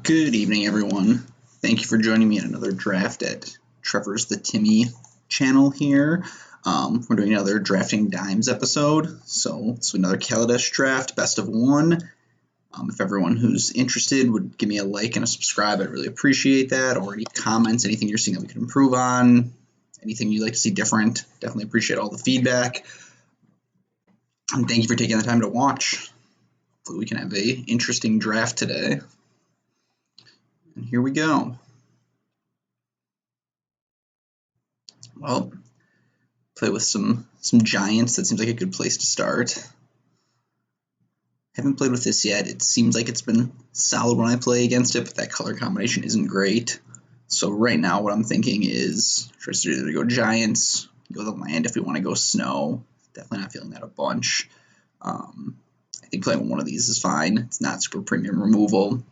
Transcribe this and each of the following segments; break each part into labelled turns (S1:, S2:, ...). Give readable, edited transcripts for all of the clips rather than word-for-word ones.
S1: Good evening, everyone. Thank you for joining me in another draft at Trevor-The-Timmy channel here. We're doing another Drafting Dimes episode, so it's another Kaldheim draft, best of one. If everyone who's interested would give me a like and a subscribe, I'd really appreciate that, or any comments, anything you're seeing that we can improve on, anything you'd like to see different. Definitely appreciate all the feedback. And thank you for taking the time to watch. Hopefully we can have an interesting draft today. And here we go. Well, play with some giants. That seems like a good place to start. Haven't played with this yet. It seems like it's been solid when I play against it, but that color combination isn't great. So right now what I'm thinking is try to either go giants, go the land if we want to go snow. Definitely not feeling that a bunch. I think playing one of these is fine. It's not super premium removal.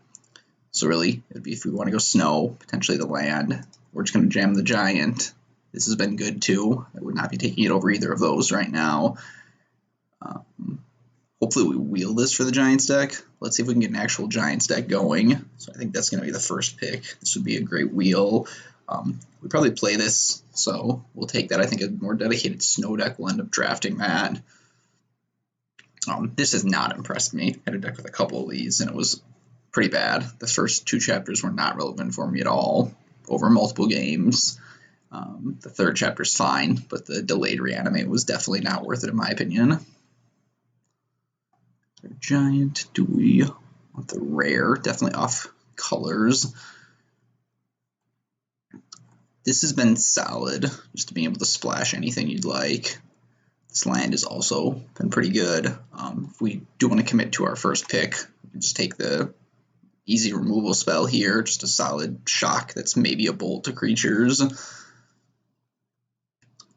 S1: So really, it would be if we want to go snow, potentially the land. We're just going to jam the giant. This has been good too. I would not be taking it over either of those right now. Hopefully we wheel this for the Giants deck. Let's see if we can get an actual Giants deck going. So I think that's going to be the first pick. This would be a great wheel. We probably play this, so we'll take that. I think a more dedicated snow deck will end up drafting that. This has not impressed me. I had a deck with a couple of these, and it was pretty bad. The first two chapters were not relevant for me at all over multiple games. The third chapter's fine, but the delayed reanimate was definitely not worth it in my opinion. Giant, do we want the rare? Definitely off colors. This has been solid, just to be able to splash anything you'd like. This land has also been pretty good. If we do want to commit to our first pick, we can just take the easy removal spell here, just a solid shock that's maybe a bolt to creatures.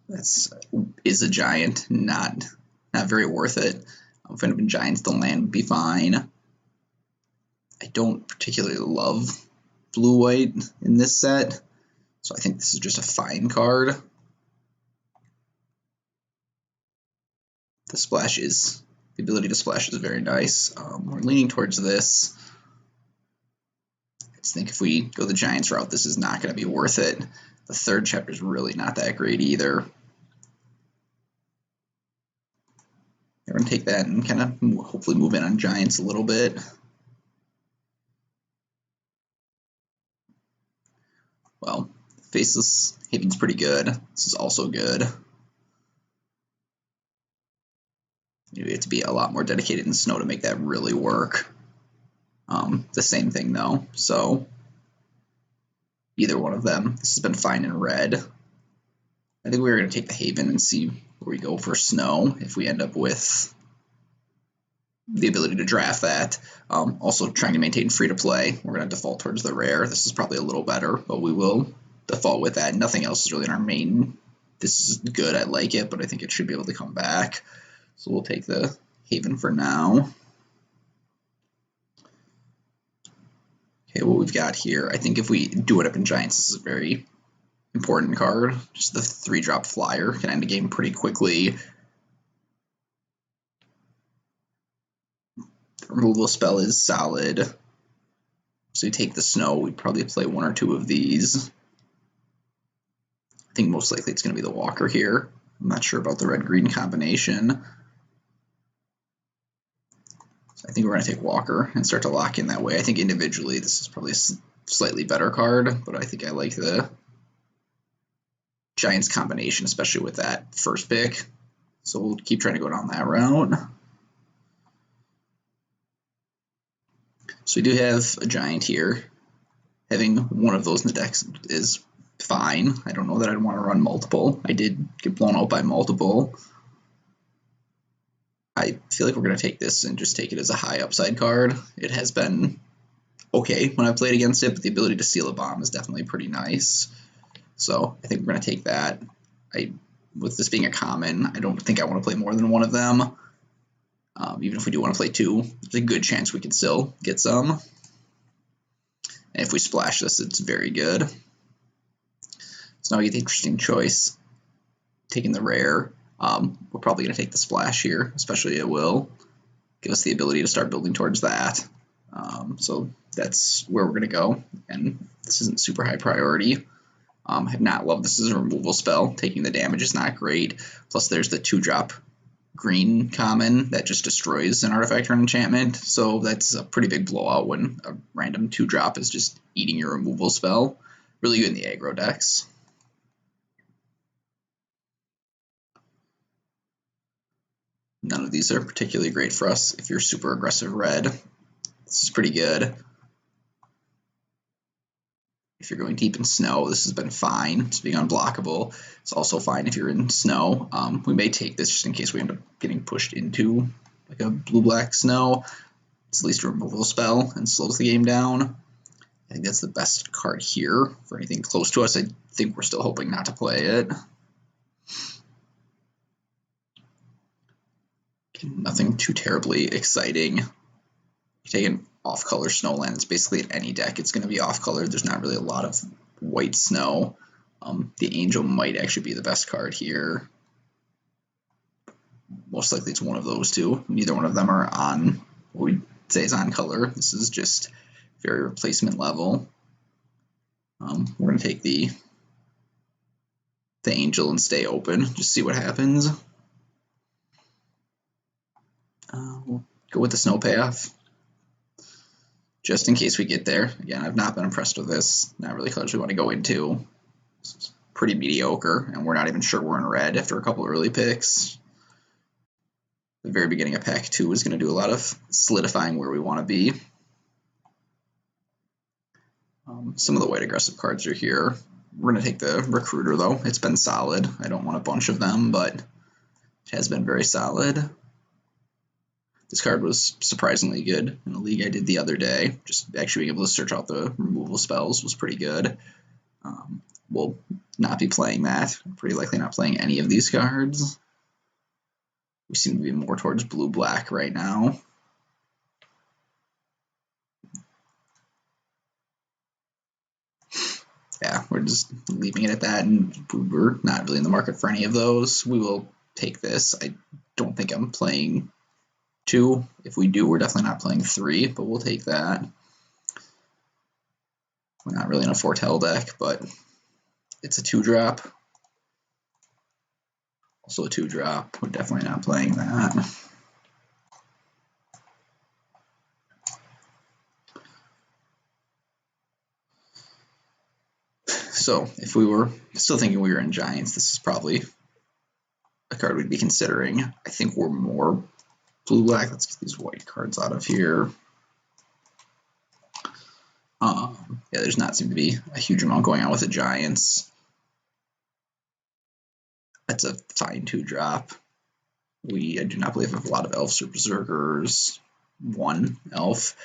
S1: Is a giant, not very worth it. If it had been giants, the land would be fine. I don't particularly love blue-white in this set, so I think this is just a fine card. The ability to splash is very nice. We're leaning towards this. I just think if we go the Giants route, this is not going to be worth it. The third chapter is really not that great either. We're going to take that and kind of hopefully move in on Giants a little bit. Well, Faceless Haven's pretty good. This is also good. We have to be a lot more dedicated in snow to make that really work. The same thing though, so either one of them. This has been fine in red. I think we're going to take the Haven and see where we go for snow if we end up with the ability to draft that. Also trying to maintain free to play. We're going to default towards the rare. This is probably a little better, but we will default with that. Nothing else is really in our main. This is good. I like it, but I think it should be able to come back. So we'll take the Haven for now. Okay, what we've got here, I think if we do it up in Giants, this is a very important card. Just the 3-drop flyer can end a game pretty quickly. The removal spell is solid. So we take the snow, we'd probably play one or two of these. I think most likely it's going to be the Walker here. I'm not sure about the red-green combination. I think we're going to take Walker and start to lock in that way. I think individually this is probably a slightly better card, but I think I like the Giants combination, especially with that first pick. So we'll keep trying to go down that route. So we do have a Giant here. Having one of those in the deck is fine. I don't know that I'd want to run multiple. I did get blown out by multiple. I feel like we're going to take this and just take it as a high upside card. It has been okay when I've played against it, but the ability to seal a bomb is definitely pretty nice. So I think we're going to take that. With this being a common, I don't think I want to play more than one of them. Even if we do want to play two, there's a good chance we could still get some. And if we splash this, it's very good. So now we get the interesting choice. Taking the rare. We're probably going to take the splash here, especially it will give us the ability to start building towards that. So that's where we're going to go. And this isn't super high priority. I have not loved this as a removal spell. Taking the damage is not great. Plus there's the 2-drop green common that just destroys an artifact or an enchantment. So that's a pretty big blowout when a random 2-drop is just eating your removal spell. Really good in the aggro decks. None of these are particularly great for us if you're super aggressive red. This is pretty good. If you're going deep in snow, this has been fine. It's being unblockable. It's also fine if you're in snow. We may take this just in case we end up getting pushed into like a blue-black snow. It's at least a removal spell and slows the game down. I think that's the best card here for anything close to us. I think we're still hoping not to play it. Nothing too terribly exciting. You take an off-color snowland. It's basically in any deck. It's going to be off-color. There's not really a lot of white snow. The Angel might actually be the best card here. Most likely it's one of those two. Neither one of them are on what we'd say is on color. This is just very replacement level. We're going to take the Angel and stay open. Just see what happens. We'll go with the Snow Path. Just in case we get there. Again, I've not been impressed with this. Not really colors we want to go into. It's pretty mediocre, and we're not even sure we're in red after a couple early picks. The very beginning of pack 2 is going to do a lot of solidifying where we want to be. Some of the white aggressive cards are here. We're going to take the Recruiter, though. It's been solid. I don't want a bunch of them, but it has been very solid. This card was surprisingly good in a league I did the other day. Just actually being able to search out the removal spells was pretty good. We'll not be playing that. Pretty likely not playing any of these cards. We seem to be more towards blue-black right now. Yeah, we're just leaving it at that, and we're not really in the market for any of those. We will take this. I don't think I'm playing 2. If we do, we're definitely not playing 3, but we'll take that. We're not really in a Foretell deck, but it's a 2-drop. Also a 2-drop. We're definitely not playing that. So if we were still thinking we were in Giants, this is probably a card we'd be considering. I think we're more blue-black. Let's get these white cards out of here. Yeah, there's not seem to be a huge amount going on with the Giants. That's a fine 2-drop. I do not believe I have a lot of elves or berserkers. 1 elf.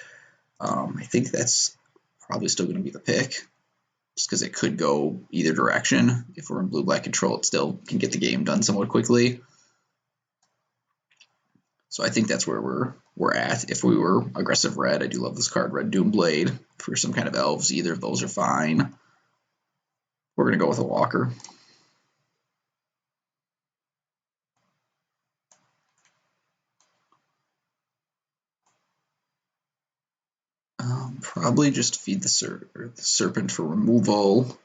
S1: I think that's probably still going to be the pick, just because it could go either direction. If we're in blue-black control, it still can get the game done somewhat quickly. So I think that's where we're at. If we were aggressive red, I do love this card, Red Doomblade. If we're some kind of elves, either of those are fine. We're going to go with a walker. Probably just feed the serpent for removal.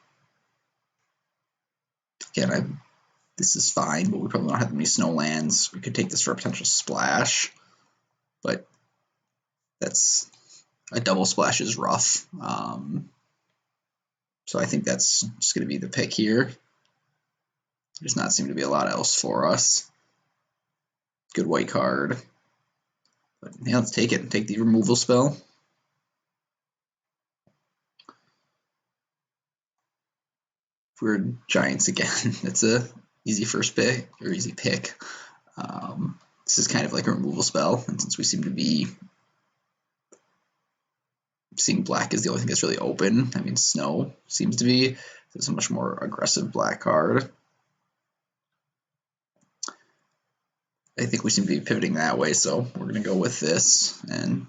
S1: Again, this is fine, but we probably don't have many snowlands. We could take this for a potential splash, but that's a double splash is rough. So I think that's just going to be the pick here. There does not seem to be a lot else for us. Good white card. But yeah, let's take it and take the removal spell. If we're Giants again, that's a easy first pick, or easy pick. This is kind of like a removal spell, and since we seem to be seeing black is the only thing that's really open, I mean snow seems to be, it's a much more aggressive black card. I think we seem to be pivoting that way, so we're going to go with this and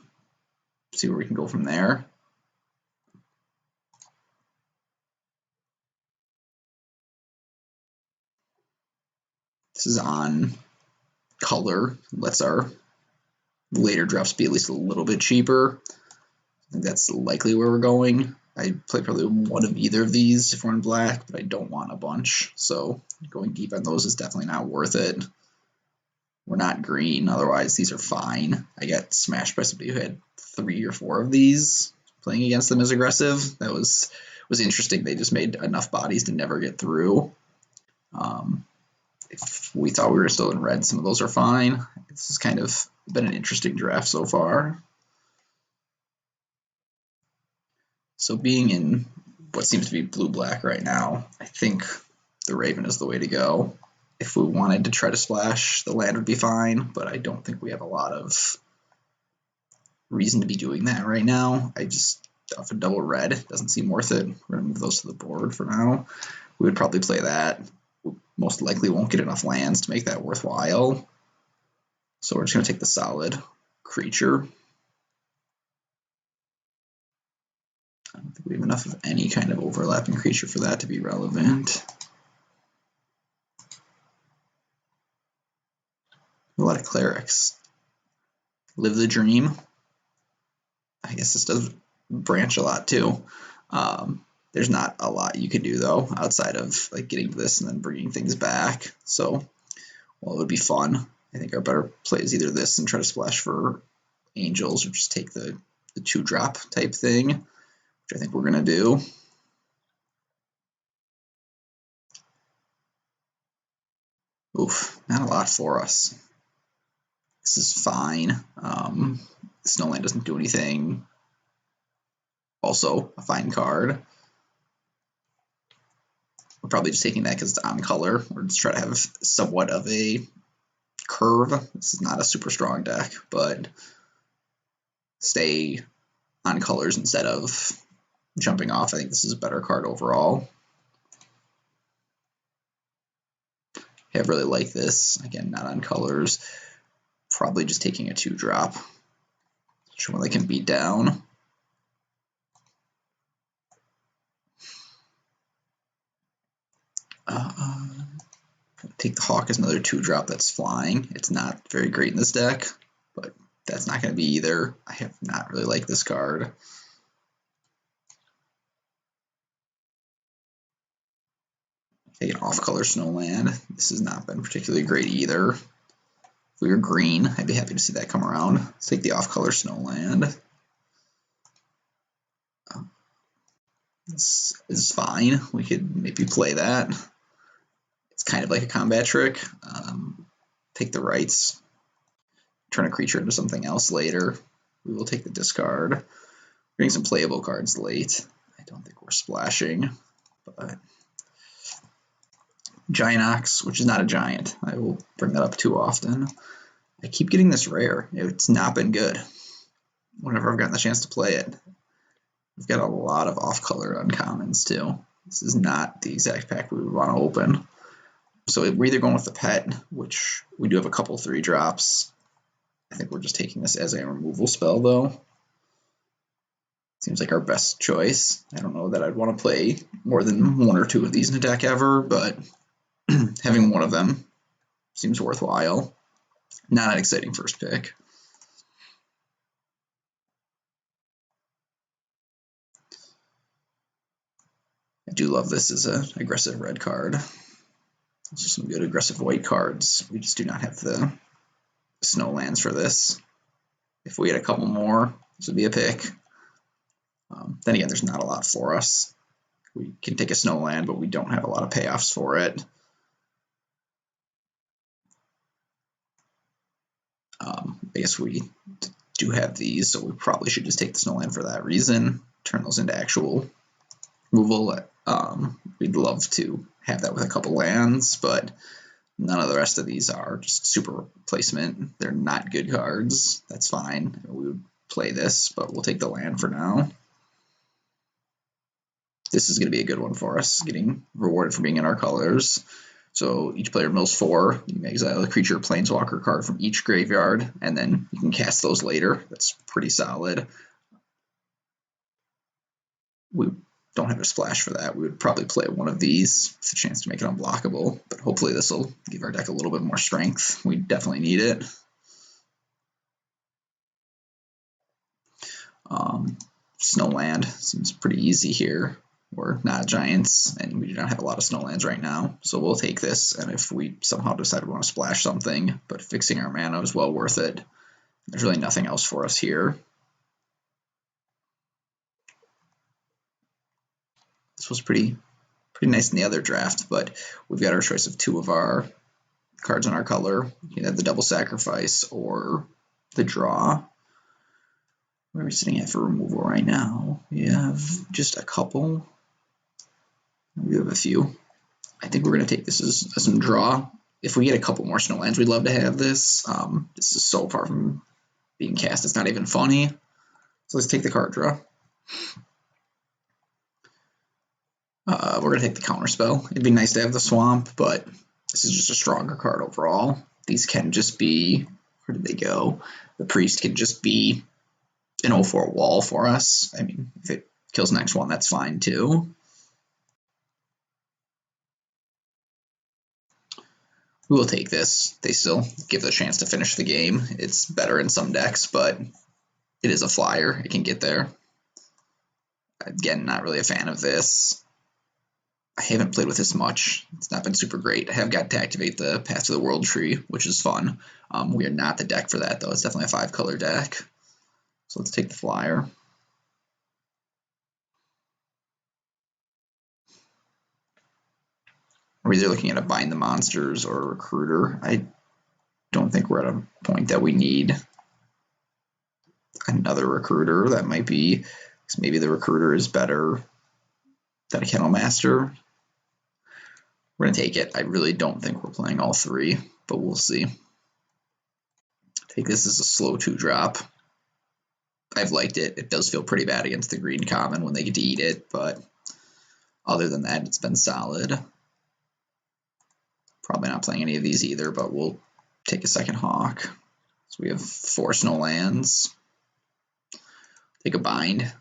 S1: see where we can go from there. This is on color, lets our later drops be at least a little bit cheaper. think that's likely where we're going. I'd play probably one of either of these if we're in black, but I don't want a bunch. So going deep on those is definitely not worth it. We're not green, otherwise these are fine. I got smashed by somebody who had 3 or 4 of these playing against them as aggressive. That was interesting. They just made enough bodies to never get through. If we thought we were still in red, some of those are fine. This has kind of been an interesting draft so far. So being in what seems to be blue-black right now, I think the Raven is the way to go. If we wanted to try to splash, the land would be fine, but I don't think we have a lot of reason to be doing that right now. I just, off a double red, doesn't seem worth it. We're going to move those to the board for now. We would probably play that. We most likely won't get enough lands to make that worthwhile. So we're just going to take the solid creature. I don't think we have enough of any kind of overlapping creature for that to be relevant. A lot of clerics. Live the dream. I guess this does branch a lot too. There's not a lot you can do though outside of like getting to this and then bringing things back. So while it would be fun, I think our better play is either this and try to splash for angels or just take the 2-drop type thing, which I think we're gonna do. Oof, not a lot for us. This is fine. Snowland doesn't do anything. Also a fine card. We're probably just taking that because it's on color. We're just trying to have somewhat of a curve. This is not a super strong deck, but stay on colors instead of jumping off. I think this is a better card overall. I really like this. Again, not on colors. Probably just taking a 2-drop. One they can beat down. Take the Hawk as another 2-drop that's flying. It's not very great in this deck, but that's not going to be either. I have not really liked this card. Take an off-color Snowland. This has not been particularly great either. If we were green, I'd be happy to see that come around. Let's take the off-color Snowland. This is fine. We could maybe play that. It's kind of like a combat trick. Take the rights. Turn a creature into something else later. We will take the discard. Bring some playable cards late. I don't think we're splashing, but Giant Ox, which is not a giant. I will bring that up too often. I keep getting this rare. It's not been good. Whenever I've gotten the chance to play it, we've got a lot of off-color uncommons too. This is not the exact pack we would want to open. So we're either going with the pet, which we do have a couple 3-drops. I think we're just taking this as a removal spell though. Seems like our best choice. I don't know that I'd want to play more than 1 or 2 of these in a deck ever, but having one of them seems worthwhile. Not an exciting first pick. I do love this as an aggressive red card. Also some good aggressive white cards. We just do not have the Snowlands for this. If we had a couple more, this would be a pick. Then again, there's not a lot for us. We can take a Snowland, but we don't have a lot of payoffs for it. I guess we do have these, so we probably should just take the Snowland for that reason. Turn those into actual removal. We'd love to have that with a couple lands, but none of the rest of these are just super replacement. They're not good cards. That's fine. We would play this, but we'll take the land for now. This is going to be a good one for us, getting rewarded for being in our colors. So each player mills 4. You can exile a creature or planeswalker card from each graveyard, and then you can cast those later. That's pretty solid. We don't have a splash for that. We would probably play one of these with a chance to make it unblockable, but hopefully this will give our deck a little bit more strength. We definitely need it. Snowland seems pretty easy here. We're not giants, and we do not have a lot of snowlands right now, so we'll take this, and if we somehow decide we want to splash something, but fixing our mana is well worth it. There's really nothing else for us here. This was pretty nice in the other draft, but we've got our choice of 2 of our cards in our color. You can have the double sacrifice or the draw. Where are we sitting at for removal right now? We have just a couple. We have a few. I think we're going to take this as some draw. If we get a couple more snowlands, we'd love to have this. This is so far from being cast, it's not even funny. So let's take the card draw. We're going to take the counter spell. It'd be nice to have the swamp, but this is just a stronger card overall. These can just be, where did they go? The priest can just be an 0-4 wall for us. I mean, if it kills next one, that's fine too. We will take this. They still give it a chance to finish the game. It's better in some decks, but it is a flyer. It can get there. Again, not really a fan of this. I haven't played with this much. It's not been super great. I have got to activate the Path to the World tree, which is fun. We are not the deck for that, though. It's definitely a 5-color deck. So let's take the flyer. We're either looking at a Bind the Monsters or a Recruiter. I don't think we're at a point that we need another Recruiter. That might be, because maybe the Recruiter is better than a Kennel Master. We're going to take it. I really don't think we're playing all 3, but we'll see. Take this as a slow 2-drop. I've liked it. It does feel pretty bad against the green common when they get to eat it, but other than that, it's been solid. Probably not playing any of these either, but we'll take a second Hawk. So we have 4 Snowlands. Take a Bind. I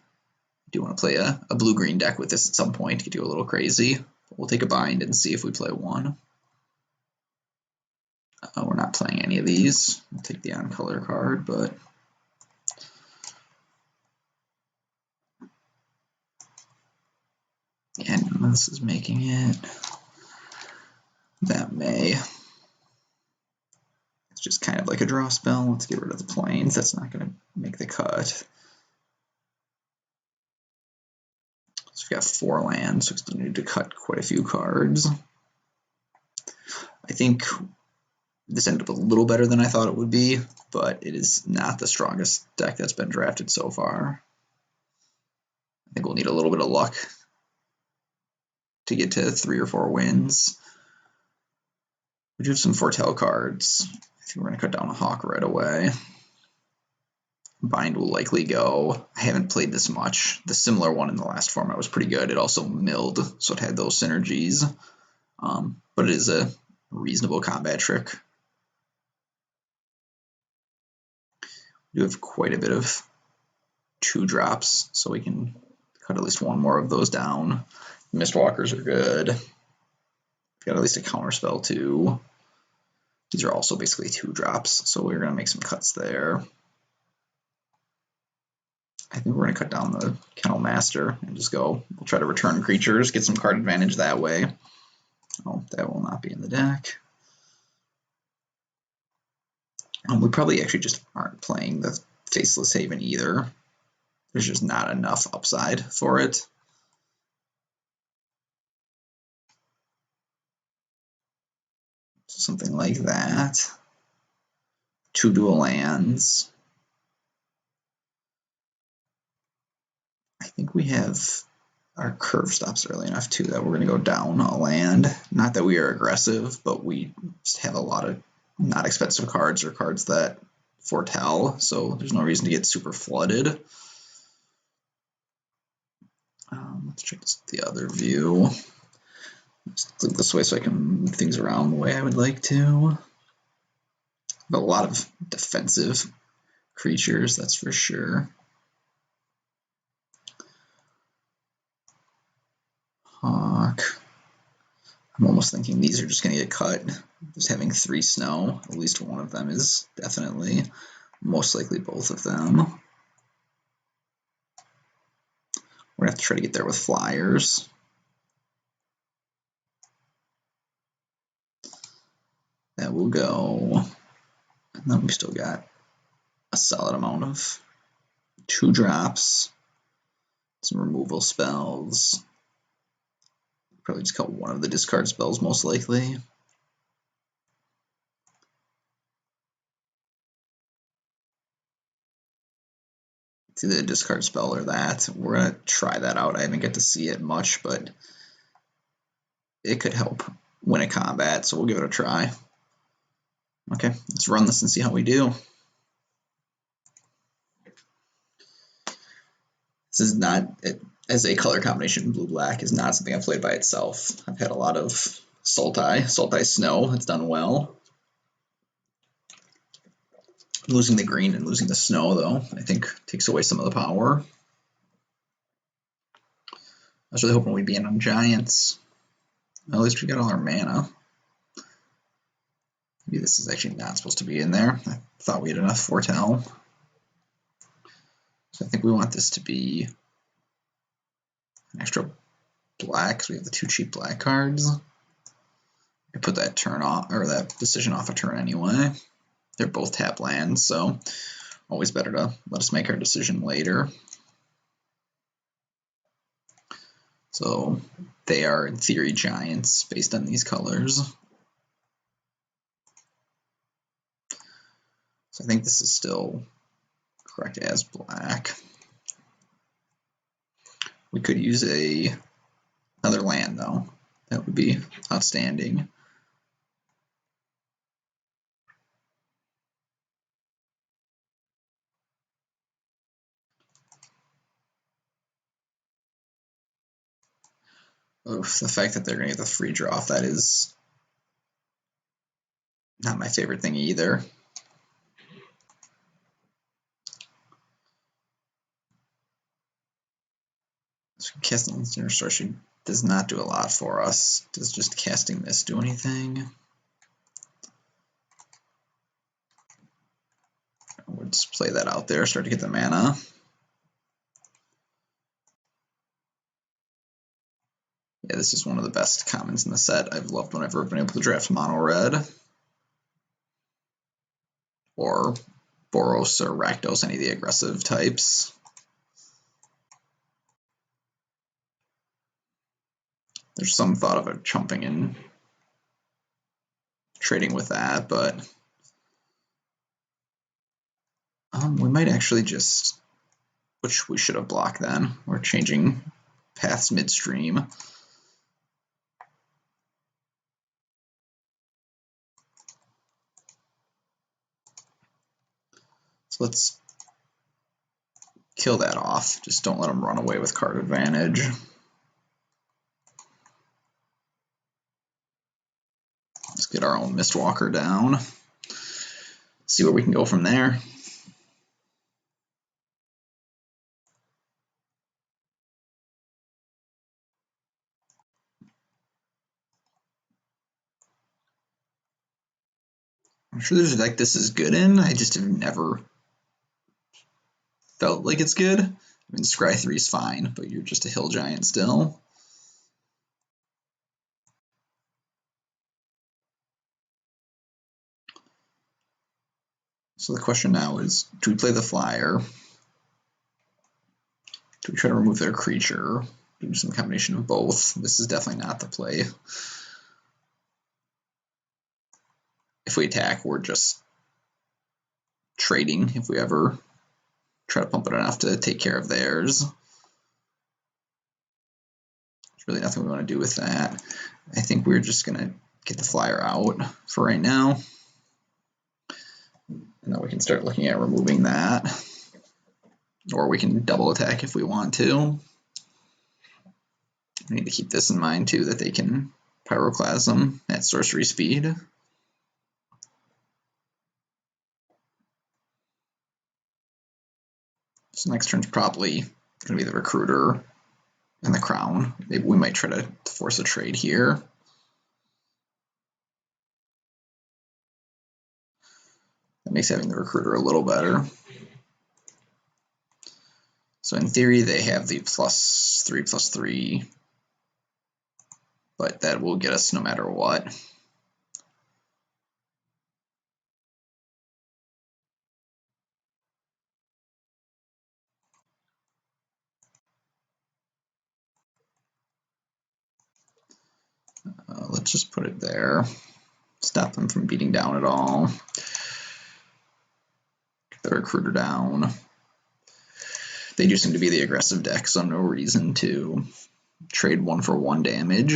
S1: do want to play a blue-green deck with this at some point. Could do a little crazy. But we'll take a Bind and see if we play 1. We're not playing any of these. We'll take the on-color card, but yeah, none of this is making it. That may. It's just kind of like a draw spell. Let's get rid of the plains. That's not going to make the cut. So we've got 4 lands, so we still need to cut quite a few cards. I think this ended up a little better than I thought it would be, but it is not the strongest deck that's been drafted so far. I think we'll need a little bit of luck to get to 3 or 4 wins. We do have some Foretell cards. I think we're going to cut down a Hawk right away. Bind will likely go. I haven't played this much. The similar one in the last format was pretty good. It also milled, so it had those synergies. But it is a reasonable combat trick. We do have quite a bit of 2-drops, so we can cut at least 1 more of those down. Mistwalkers are good. We've got at least a counterspell too. These are also basically 2-drops, so we're going to make some cuts there. I think we're going to cut down the Kennel Master and just go. We'll try to return creatures, get some card advantage that way. Oh, that will not be in the deck. We probably actually just aren't playing the Faceless Haven either. There's just not enough upside for it. Something like that. 2 dual lands. I think we have our curve stops early enough too that we're going to go down a land. Not that we are aggressive, but we just have a lot of not expensive cards or cards that foretell, so there's no reason to get super flooded. Let's check the other view. Just click this way so I can move things around the way I would like to. But a lot of defensive creatures, that's for sure. Hawk. I'm almost thinking these are just going to get cut. Just having 3 snow, at least one of them is definitely, most likely both of them. We're gonna have to try to get there with flyers. That will go. And then we still got a solid amount of 2 drops, some removal spells. Probably just cut one of the discard spells most likely. It's either a discard spell or that. We're gonna try that out. I haven't get to see it much, but it could help win a combat, so we'll give it a try. Okay, let's run this and see how we do. This is not, as a color combination, blue-black is not something I've played by itself. I've had a lot of Sultai Snow, it's done well. Losing the green and losing the snow, though, I think takes away some of the power. I was really hoping we'd be in on Giants. Well, at least we got all our mana. Maybe this is actually not supposed to be in there. I thought we had enough foretell. So I think we want this to be an extra black, because we have the 2 cheap black cards. I put that turn off, or that decision off a turn anyway. They're both tap lands, so always better to let us make our decision later. So they are, in theory, Giants based on these colors. So I think this is still correct as black. We could use another land, though. That would be outstanding. Oof, the fact that they're going to get the free draw off that is not my favorite thing either. So casting Instant Restoration does not do a lot for us. Does just casting this do anything? We'll just play that out there, start to get the mana. Yeah, this is one of the best commons in the set. I've loved whenever I've been able to draft mono red. Or Boros or Rakdos, any of the aggressive types. There's some thought of it chumping and trading with that, but we might actually just, which we should have blocked then. We're changing paths midstream. So let's kill that off. Just don't let them run away with card advantage. Let's get our own Mistwalker down. See where we can go from there. I'm sure there's a deck this is good in. I just have never felt like it's good. I mean, Scry 3 is fine, but you're just a hill giant still. So the question now is, do we play the flyer? Do we try to remove their creature? Do some combination of both? This is definitely not the play. If we attack, we're just trading if we ever try to pump it enough to take care of theirs. There's really nothing we want to do with that. I think we're just going to get the flyer out for right now. And then we can start looking at removing that. Or we can double attack if we want to. We need to keep this in mind too, that they can Pyroclasm at sorcery speed. So next turn's probably going to be the Recruiter and the Crown. Maybe we might try to force a trade here. That makes having the Recruiter a little better. So in theory, they have the +3/+3, but that will get us no matter what. Let's just put it there. Stop them from beating down at all. Get the recruiter down. They do seem to be the aggressive deck, so no reason to trade 1-for-1 damage.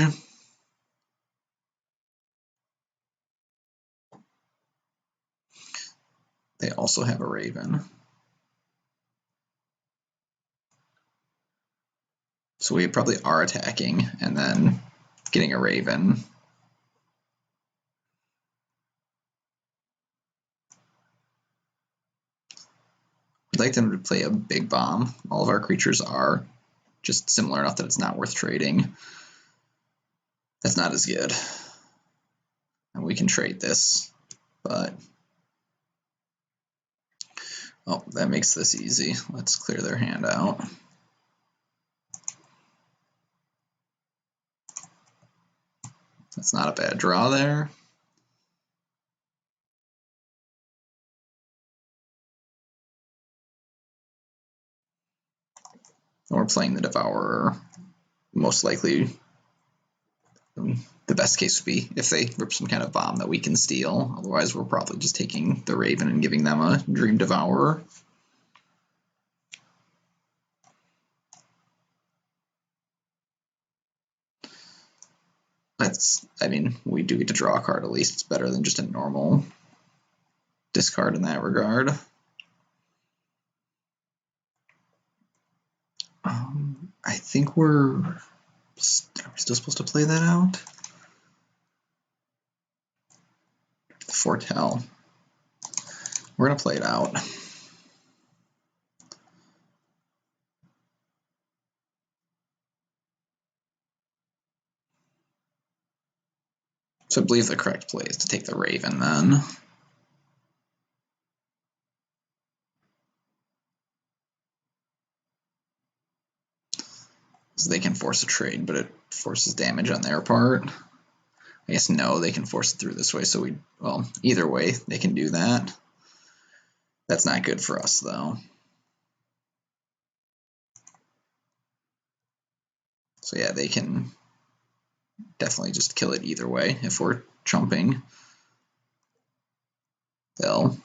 S1: They also have a Raven. So we probably are attacking and then getting a Raven. I'd like them to play a big bomb. All of our creatures are just similar enough that it's not worth trading. That's not as good. And we can trade this, but oh, that makes this easy. Let's clear their hand out. That's not a bad draw there. We're playing the Devourer. Most likely, the best case would be if they rip some kind of bomb that we can steal. Otherwise, we're probably just taking the Raven and giving them a Dream Devourer. I mean, we do get to draw a card at least. It's better than just a normal discard in that regard. I think are we still supposed to play that out? Foretell. We're going to play it out. So I believe the correct play is to take the Raven then. So they can force a trade, but it forces damage on their part. I guess no, they can force it through this way, so well, either way, they can do that. That's not good for us, though. So yeah, they can definitely just kill it either way if we're chumping. They'll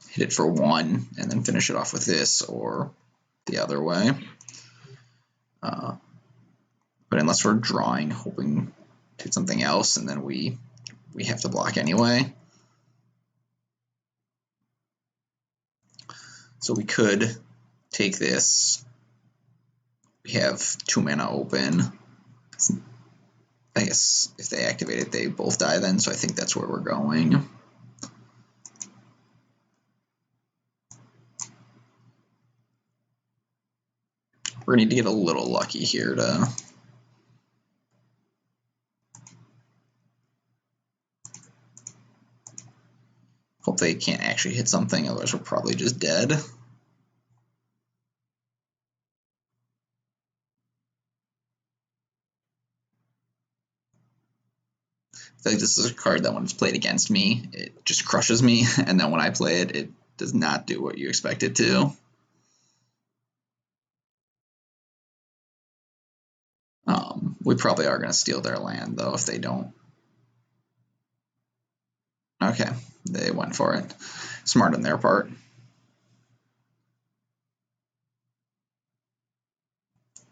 S1: hit it for 1 and then finish it off with this, or the other way. But unless we're drawing, hoping to hit something else, and then we have to block anyway. So we could take this. We have 2 mana open. I guess if they activate it, they both die then, so I think that's where we're going. We're going to need to get a little lucky here to hope they can't actually hit something, otherwise we're probably just dead. I feel like this is a card that when it's played against me, it just crushes me, and then when I play it, it does not do what you expect it to. We probably are going to steal their land, though, if they don't. Okay, they went for it. Smart on their part.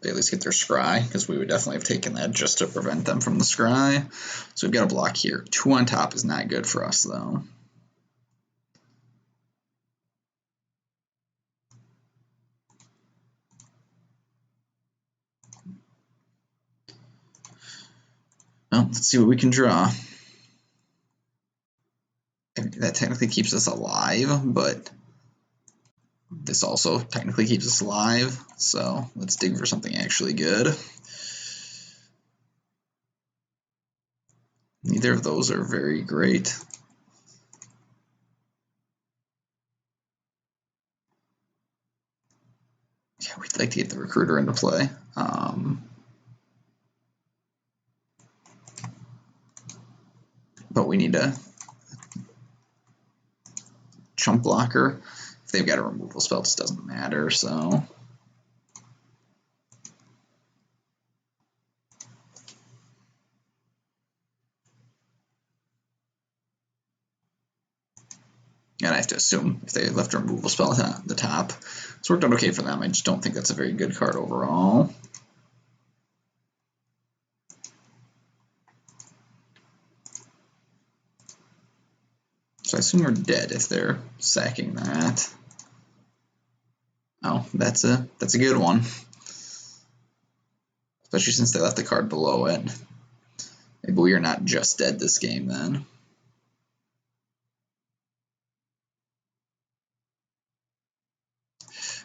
S1: They at least get their scry, because we would definitely have taken that just to prevent them from the scry. So we've got a block here. 2 on top is not good for us, though. Well, let's see what we can draw. That technically keeps us alive, but this also technically keeps us alive. So let's dig for something actually good. Neither of those are very great. we'd like to get the recruiter into play. But we need a chump blocker. If they've got a removal spell, it just doesn't matter, so. And I have to assume if they left a removal spell at the top. It's worked out okay for them. I just don't think that's a very good card overall. So I assume we're dead if they're sacking that. Oh, that's a good one. Especially since they left the card below it. Maybe we are not just dead this game then.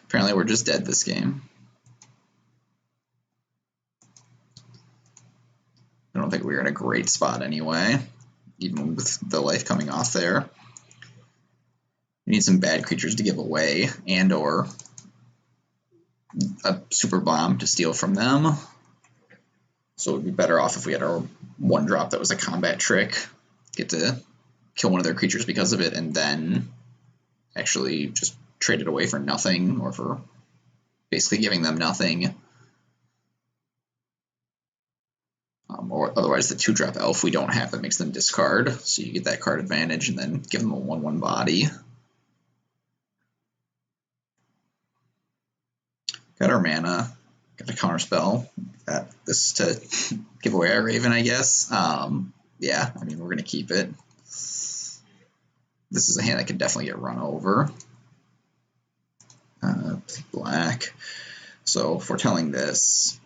S1: Apparently we're just dead this game. I don't think we were in a great spot anyway, even with the life coming off there. We need some bad creatures to give away and or a super bomb to steal from them. So it would be better off if we had our one drop that was a combat trick, get to kill one of their creatures because of it, and then actually just trade it away for nothing, or for basically giving them nothing. Or otherwise the 2-drop elf we don't have that makes them discard, so you get that card advantage and then give them a 1/1 body. Got our mana, got a counter spell. Got this to give away our Raven, I guess. Yeah, I mean, we're going to keep it. This is a hand that could definitely get run over. Black. So foretelling this.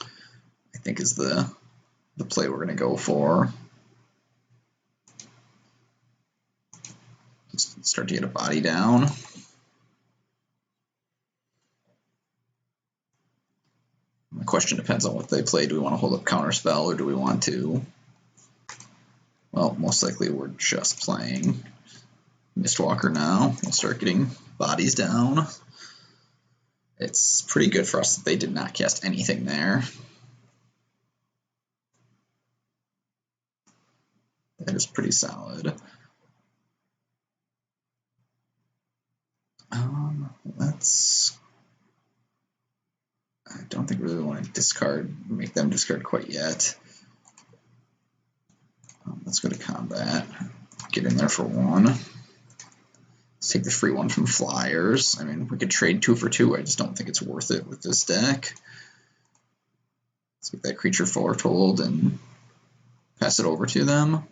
S1: I think is the play we're going to go for. Just start to get a body down. The question depends on what they play. Do we want to hold up counterspell, or do we want to? Well, most likely we're just playing Mistwalker now. We'll start getting bodies down. It's pretty good for us that they did not cast anything there. That is pretty solid. Let's. I don't think we really want to discard, make them discard quite yet. Let's go to combat. Get in there for 1. Let's take the free 1 from Flyers. I mean, we could trade 2 for 2. I just don't think it's worth it with this deck. Let's get that creature foretold and pass it over to them.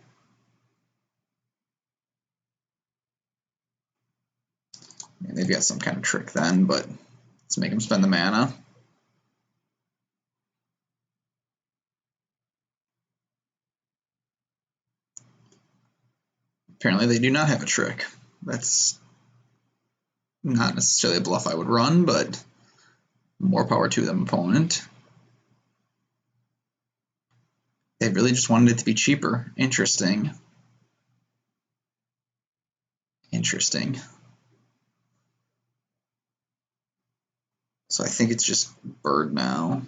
S1: I mean, they've got some kind of trick then, but let's make them spend the mana. Apparently they do not have a trick. That's not necessarily a bluff I would run, but more power to them, opponent. They really just wanted it to be cheaper. Interesting. Interesting. So I think it's just Bird now.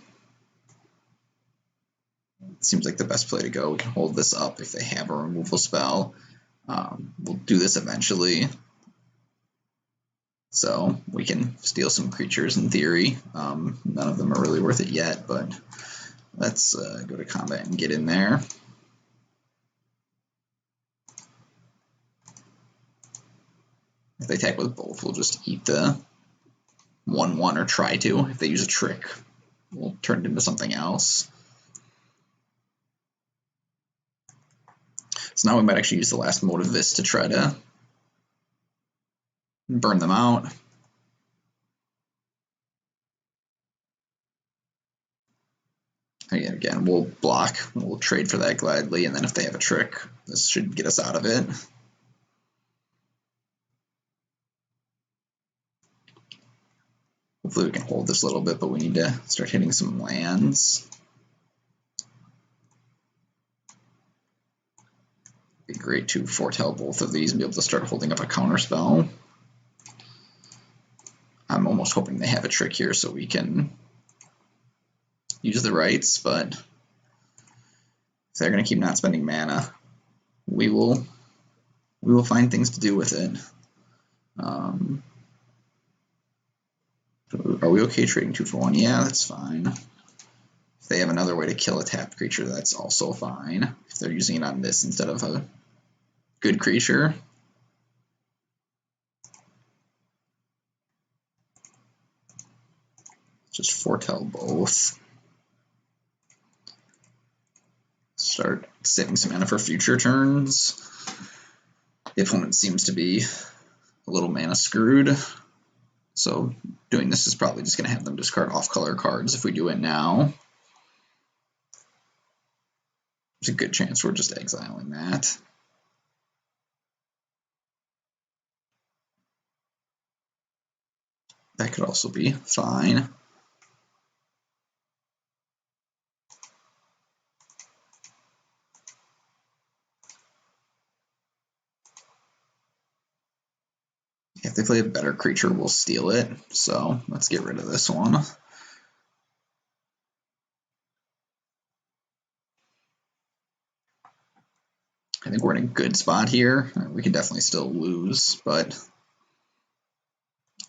S1: It seems like the best play to go. We can hold this up if they have a removal spell. We'll do this eventually. So we can steal some creatures in theory. None of them are really worth it yet, but let's go to combat and get in there. If they attack with both, we'll just eat the 1/1 or try to. If they use a trick, we'll turn it into something else. So now we might actually use the last mode of this to try to burn them out. Again, we'll block, we'll trade for that gladly, and then if they have a trick, this should get us out of it. Hopefully we can hold this a little bit, but we need to start hitting some lands. be great to foretell both of these and be able to start holding up a counter spell. I'm almost hoping they have a trick here so we can use the rights, but if they're going to keep not spending mana, we will find things to do with it. Are we okay trading 2 for 1? Yeah, that's fine. If they have another way to kill a tapped creature, that's also fine. If they're using it on this instead of a good creature. Just foretell both. Start saving some mana for future turns. The opponent seems to be a little mana screwed. So doing this is probably just going to have them discard off-color cards if we do it now. There's a good chance we're just exiling that. That could also be fine. If they play a better creature, we'll steal it. So let's get rid of this one. I think we're in a good spot here. We can definitely still lose, but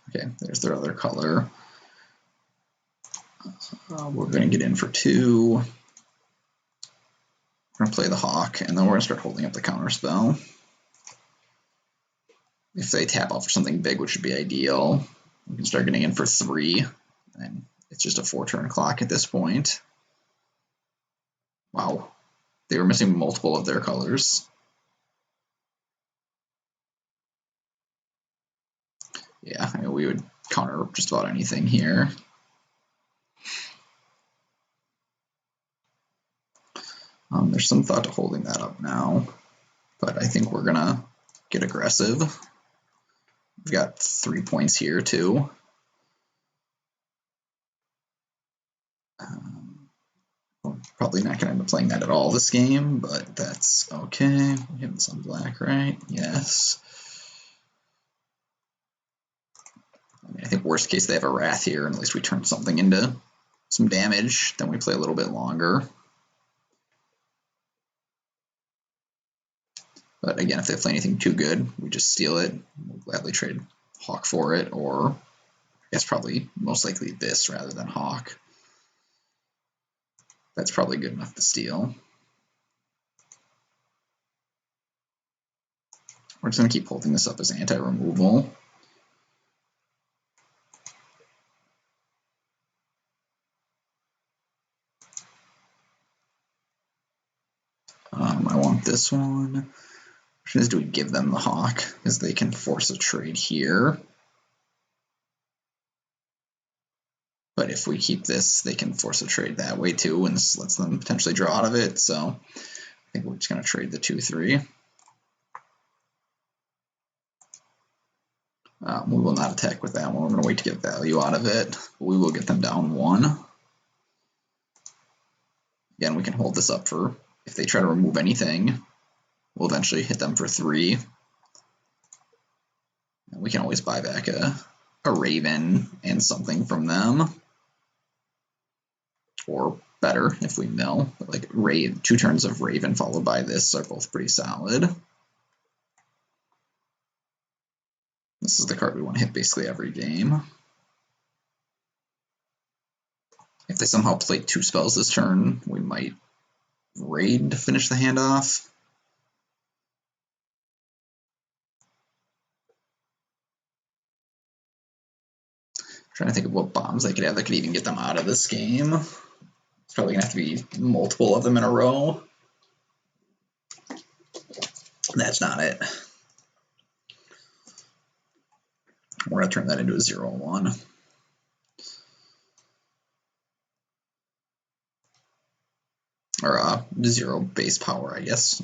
S1: okay, there's their other color. We're going to get in for 2. We're going to play the Hawk, and then we're going to start holding up the counter spell. If they tap out for something big, which would be ideal, we can start getting in for 3, and it's just a 4-turn clock at this point. Wow, they were missing multiple of their colors. Yeah, I mean, we would counter just about anything here. There's some thought to holding that up now, but I think we're gonna get aggressive. We've got 3 points here too. We're probably not gonna end up playing that at all this game, but that's okay. We have this on black, right? Yes. I mean, I think worst case they have a Wrath here, and at least we turn something into some damage. Then we play a little bit longer. But again, if they play anything too good, we just steal it. We'll gladly trade Hawk for it, or I guess probably most likely this rather than Hawk. That's probably good enough to steal. We're just going to keep holding this up as anti-removal. I want this one. Which is, do we give them the Hawk? Because they can force a trade here. But if we keep this, they can force a trade that way too, and this lets them potentially draw out of it. So I think we're just going to trade the 2-3. We will not attack with that one. We're going to wait to get value out of it. But we will get them down 1. Again, we can hold this up for if they try to remove anything. We'll eventually hit them for 3. And we can always buy back a Raven and something from them. Or better if we mill. But like 2 turns of Raven followed by this are both pretty solid. This is the card we want to hit basically every game. If they somehow play 2 spells this turn, we might raid to finish the hand off. Trying to think of what bombs they could have that could even get them out of this game. It's probably gonna have to be multiple of them in a row. That's not it. We're gonna turn that into a 0-1. Or 0 base power, I guess.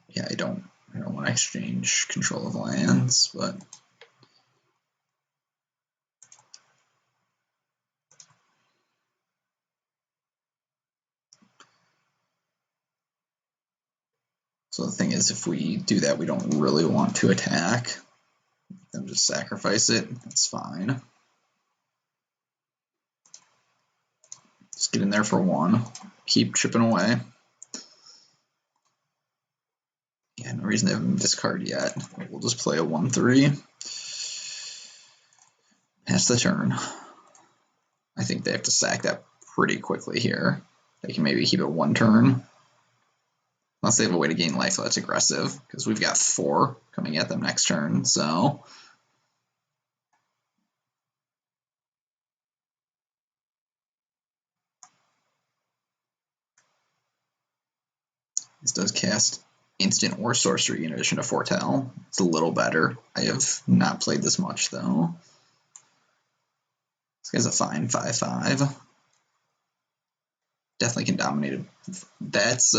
S1: Yeah, I don't want to exchange control of lands, but So the thing is, if we do that, we don't really want to attack. Then just sacrifice it. That's fine. Just get in there for one. Keep chipping away. Yeah, no reason to have him discard yet. We'll just play a 1/3. Pass the turn. I think they have to sack that pretty quickly here. They can maybe keep it 1 turn. Unless they have a way to gain life that's aggressive, because we've got 4 coming at them next turn, so. This does cast instant or sorcery in addition to foretell. It's a little better. I have not played this much though. This guy's a fine 5/5. Definitely can dominate it. That's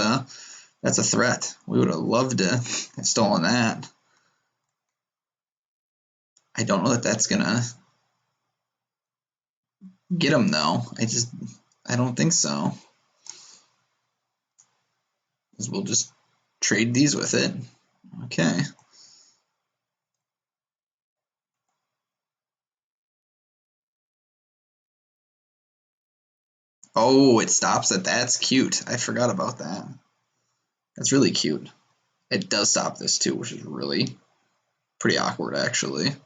S1: a threat. We would have loved to have stolen that. I don't know that that's gonna get him though. I don't think so. We'll just trade these with it. Okay. Oh, it stops it. That's cute. I forgot about that. That's really cute. It does stop this too, which is really pretty awkward actually.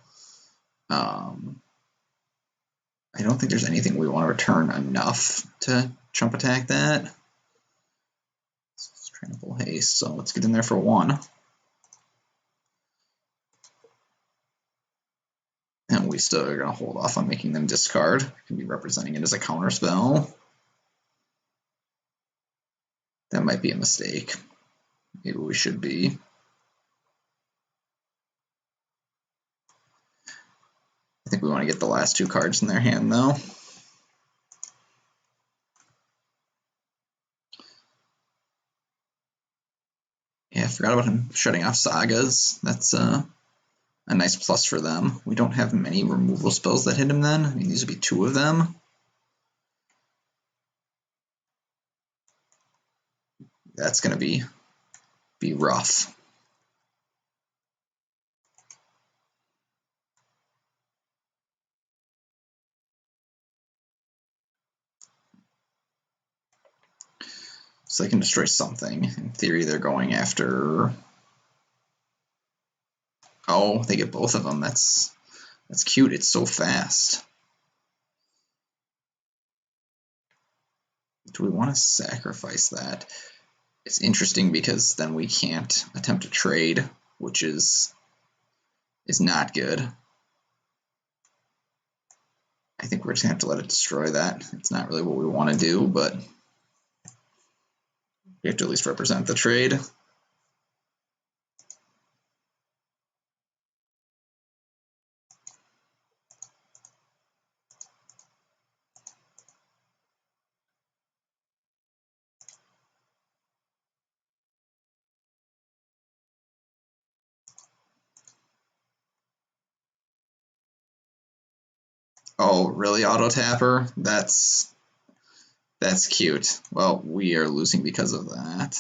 S1: I don't think there's anything we want to return enough to chump attack that. It's trample haste, so let's get in there for 1. And we still are going to hold off on making them discard. Can be representing it as a counter spell. That might be a mistake. Maybe we should be. I think we want to get the last 2 cards in their hand, though. Yeah, I forgot about him shutting off sagas. That's a nice plus for them. We don't have many removal spells that hit him then. I mean, these would be 2 of them. That's going to be rough. So they can destroy something. In theory, they're going after. Oh, they get both of them. That's cute. It's so fast. Do we want to sacrifice that? It's interesting because then we can't attempt to trade, which is not good. I think we're just gonna have to let it destroy that. It's not really what we want to do, but we have to at least represent the trade. Oh, really, auto tapper? That's cute. Well, we are losing because of that.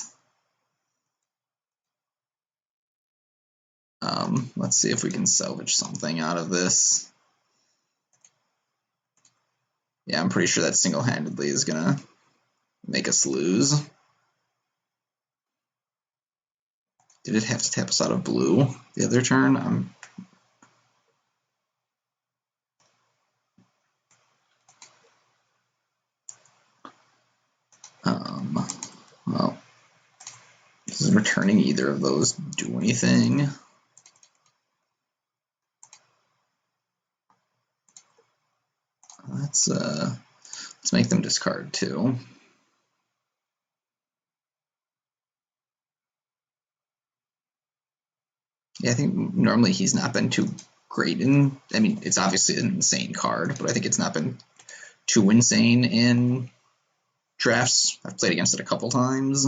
S1: Let's see if we can salvage something out of this. Yeah, I'm pretty sure that single-handedly is gonna make us lose. Did it have to tap us out of blue the other turn? Well, does returning either of those do anything? Let's make them discard 2. Yeah, I think normally he's not been too great in. I mean, it's obviously an insane card, but I think it's not been too insane in drafts. I've played against it a couple times.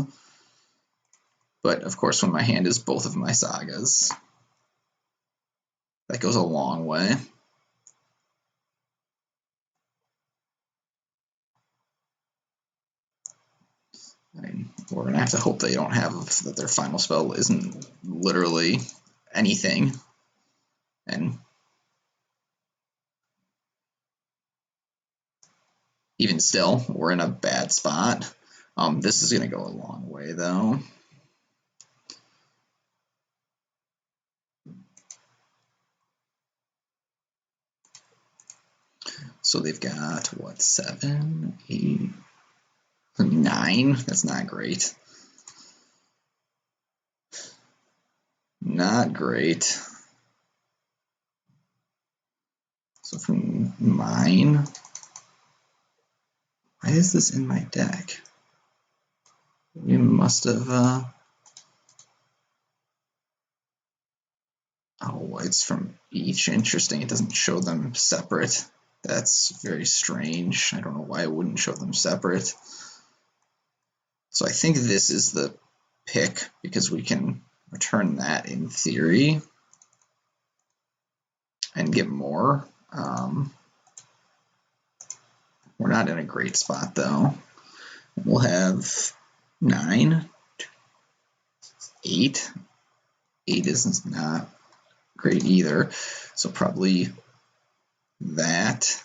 S1: But of course, when my hand is both of my sagas, that goes a long way. I mean, We're gonna have to hope they don't have that their final spell isn't literally anything. And even still, we're in a bad spot. This is gonna go a long way though. So they've got what, 7, 8, 9? That's not great. Not great. So from mine, why is this in my deck? We must have, oh, it's from each. Interesting. It doesn't show them separate. That's very strange. I don't know why it wouldn't show them separate. So I think this is the pick because we can return that in theory and get more. We're not in a great spot though. We'll have 9, 8. 8 is not great either. So probably that.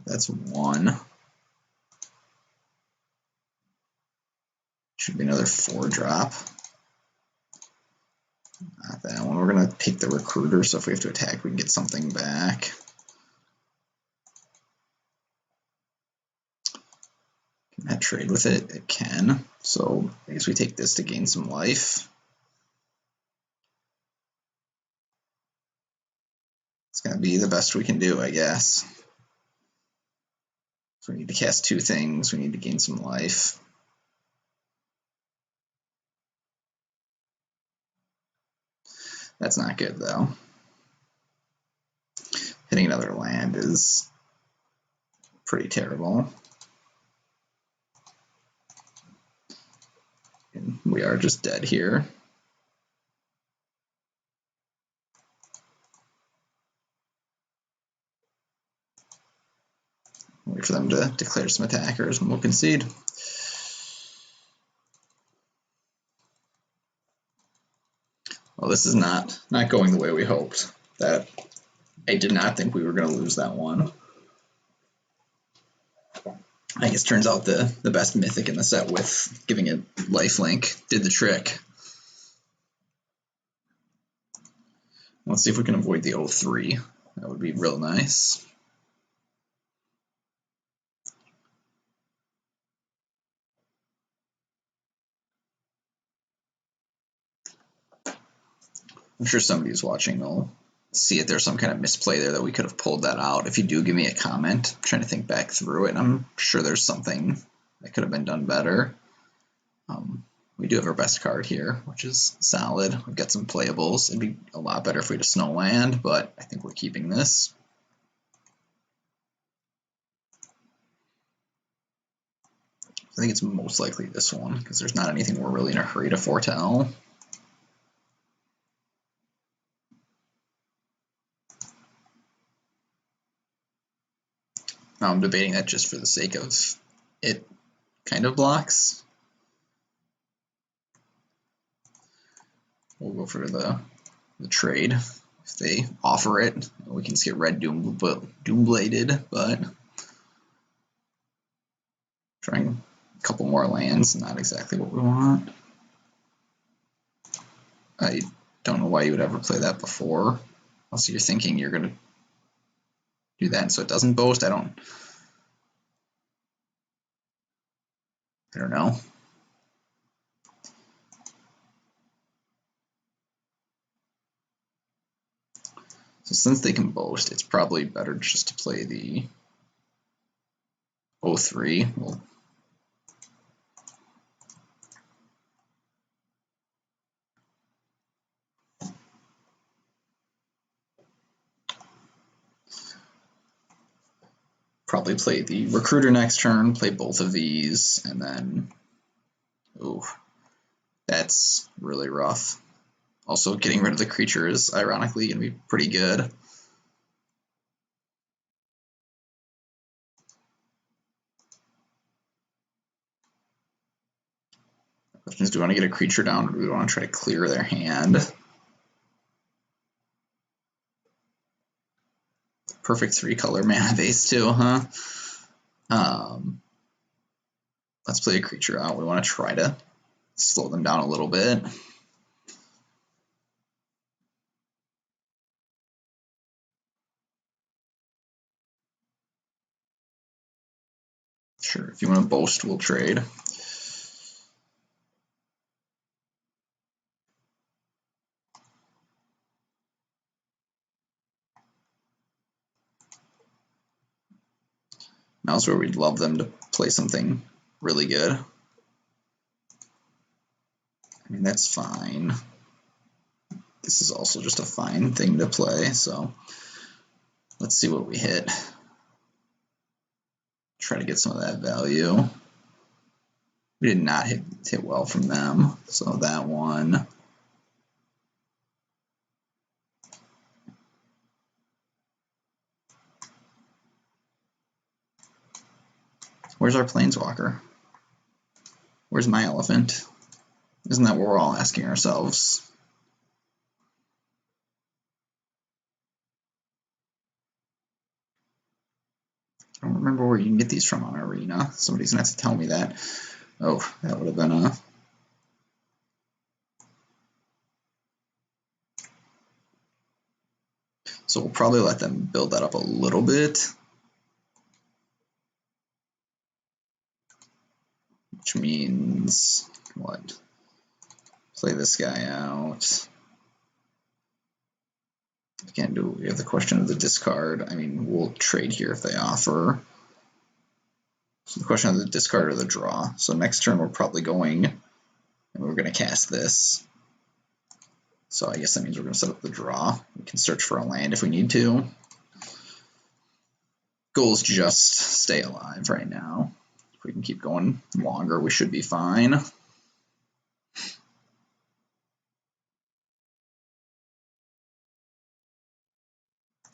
S1: That's 1. Should be another 4-drop. Not that one. We're going to take the recruiter, so if we have to attack, we can get something back. Can that trade with it? It can. So I guess we take this to gain some life. It's going to be the best we can do, I guess. So we need to cast 2 things. We need to gain some life. That's not good, though. Hitting another land is pretty terrible. And we are just dead here. Wait for them to declare some attackers and we'll concede. Well, this is not going the way we hoped. That I did not think we were going to lose that one. I guess turns out the best mythic in the set with giving it lifelink did the trick. Let's see if we can avoid the 0-3. That would be real nice. I'm sure somebody who's watching will see if there's some kind of misplay there that we could have pulled that out. If you do, give me a comment. I'm trying to think back through it, and I'm sure there's something that could have been done better. We do have our best card here, which is solid. We've got some playables. It'd be a lot better if we had a snow land, but I think we're keeping this. I think it's most likely this one, because there's not anything we're really in a hurry to foretell. Now I'm debating that just for the sake of it kind of blocks. We'll go for the trade. If they offer it, we can just get red Doombladed, but trying a couple more lands, not exactly what we want. I don't know why you would ever play that before, unless you're thinking you're going to do that so it doesn't boast. I don't know. So since they can boast, it's probably better just to play the 0-3. We'll probably play the recruiter next turn, play both of these, and then, ooh, that's really rough. Also, getting rid of the creature is ironically going to be pretty good. The question is, do we want to get a creature down, or do we want to try to clear their hand? Perfect 3-color mana base too, huh? Let's play a creature out. We want to try to slow them down a little bit. Sure, if you want to boast, we'll trade. Now's where we'd love them to play something really good. I mean, that's fine. This is also just a fine thing to play, so let's see what we hit. Try to get some of that value. We did not hit well from them, so that one. Where's our planeswalker? Where's my elephant? Isn't that what we're all asking ourselves? I don't remember where you can get these from on Arena. Somebody's gonna have to tell me that. Oh, that would have been a... So we'll probably let them build that up a little bit. Which means, what? Play this guy out. Again, do we have the question of the discard? I mean, we'll trade here if they offer. So the question of the discard or the draw. So next turn we're probably going, and we're going to cast this. So I guess that means we're going to set up the draw. We can search for a land if we need to. Goal is just stay alive right now. If we can keep going longer, we should be fine.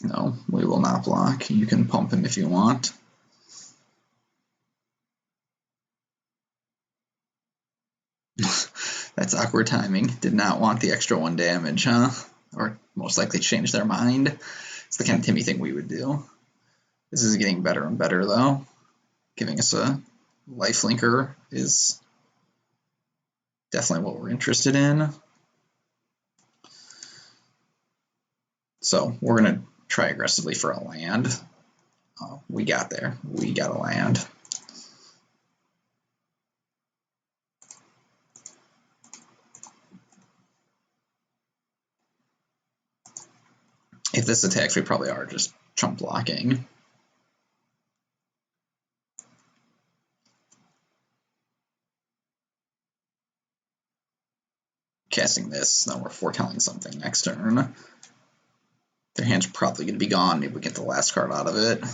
S1: No, we will not block. You can pump him if you want. That's awkward timing. Did not want the extra 1 damage, huh? Or most likely change their mind. It's the kind of Timmy thing we would do. This is getting better and better, though. Giving us a lifelinker is definitely what we're interested in. So we're going to try aggressively for a land. We got there. We got a land. If this attacks, we probably are just chump blocking. Casting this, now we're foretelling something next turn. Their hand's probably going to be gone. Maybe we get the last card out of it.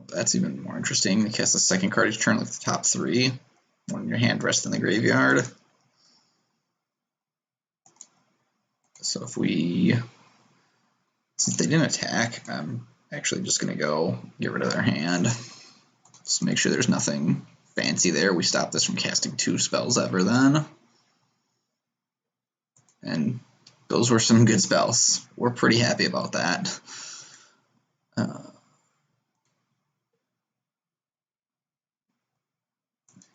S1: That's even more interesting. You cast the second card each turn, like the top 3. When your hand rests in the graveyard. So if we... Since they didn't attack, I'm actually just going to go get rid of their hand. Just make sure there's nothing fancy there. We stop this from casting 2 spells ever then. And those were some good spells. We're pretty happy about that.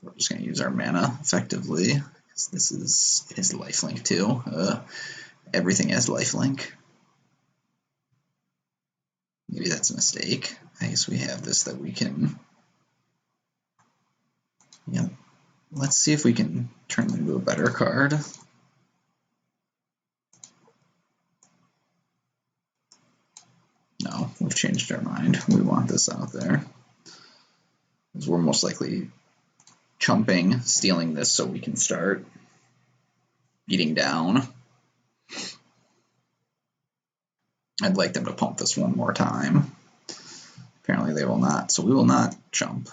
S1: We're just going to use our mana effectively. This is lifelink too. Everything has lifelink. Maybe that's a mistake. I guess we have this that we can... Yeah, let's see if we can turn them into a better card. No, we've changed our mind. We want this out there. Because we're most likely chumping, stealing this so we can start beating down. I'd like them to pump this one more time. Apparently they will not, so we will not chump.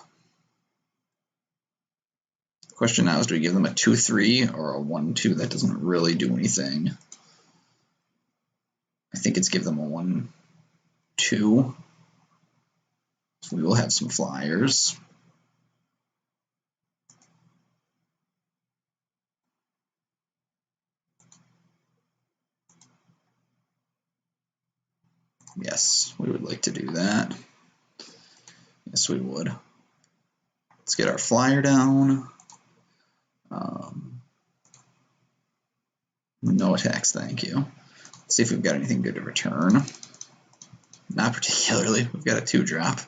S1: Question now is, do we give them a 2-3 or a 1-2? That doesn't really do anything. I think it's give them a 1-2. So we will have some flyers. Yes, we would like to do that. Yes, we would. Let's get our flyer down. No attacks, thank you. Let's see if we've got anything good to return. Not particularly. We've got a 2-drop.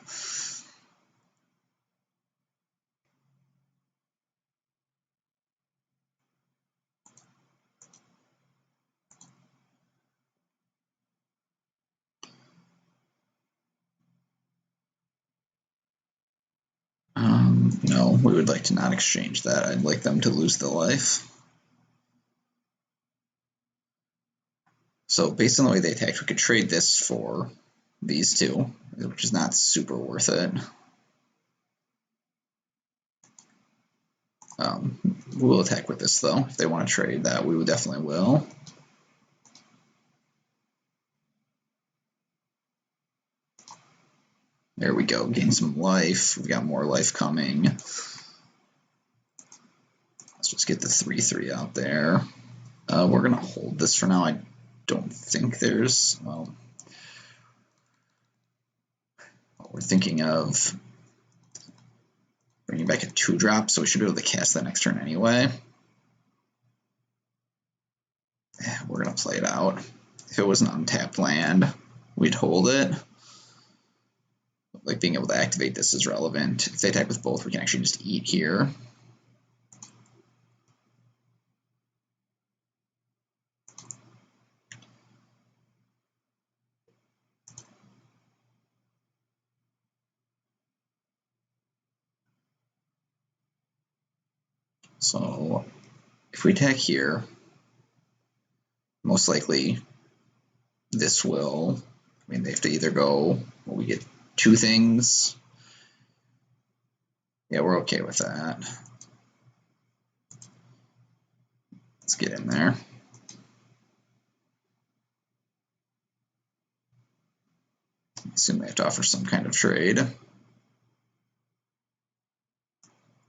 S1: No, we would like to not exchange that. I'd like them to lose the life. So based on the way they attacked, we could trade this for these two, which is not super worth it. We'll attack with this though. If they want to trade that, we definitely will. There we go, gain some life. We've got more life coming. Let's just get the 3-3 out there. We're gonna hold this for now. I don't think there's, well, we're thinking of bringing back a 2-drop, so we should be able to cast that next turn anyway. We're gonna play it out. If it was an untapped land, we'd hold it. Like being able to activate this is relevant. If they attack with both, we can actually just eat here. So if we attack here, most likely this will, I mean, they have to either go, well, we get 2 things. Yeah, we're okay with that. Let's get in there. I assume they have to offer some kind of trade.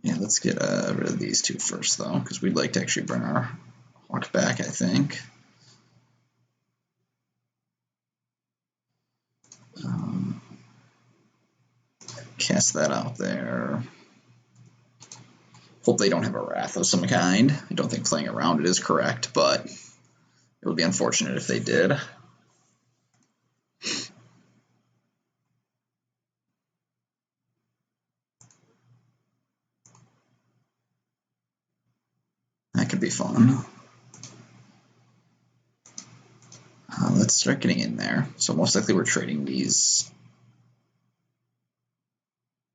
S1: Yeah, let's get rid of these 2 first, though, because we'd like to actually bring our hawk back, I think. Cast that out there. Hope they don't have a Wrath of some kind. I don't think playing around it is correct, but it would be unfortunate if they did. That could be fun. Let's start getting in there. So most likely we're trading these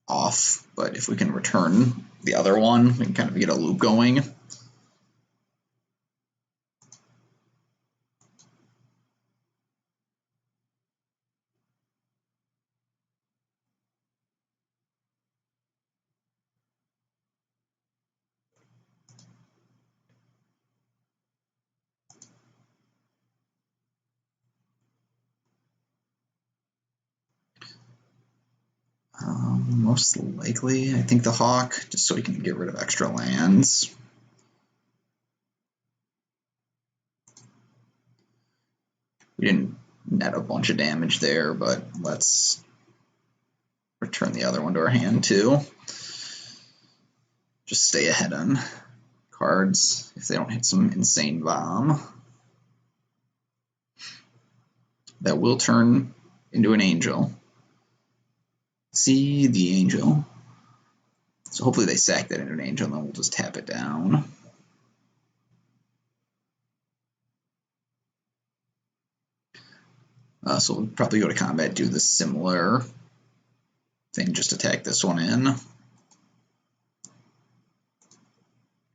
S1: off, but if we can return the other one, we can kind of get a loop going. Most likely, I think the hawk, just so we can get rid of extra lands. We didn't net a bunch of damage there, but let's return the other one to our hand too. Just stay ahead on cards if they don't hit some insane bomb. That will turn into an angel. See the angel. So hopefully they sack that into an angel, and then we'll just tap it down. So we'll probably go to combat, do the similar thing, just attack this one in. We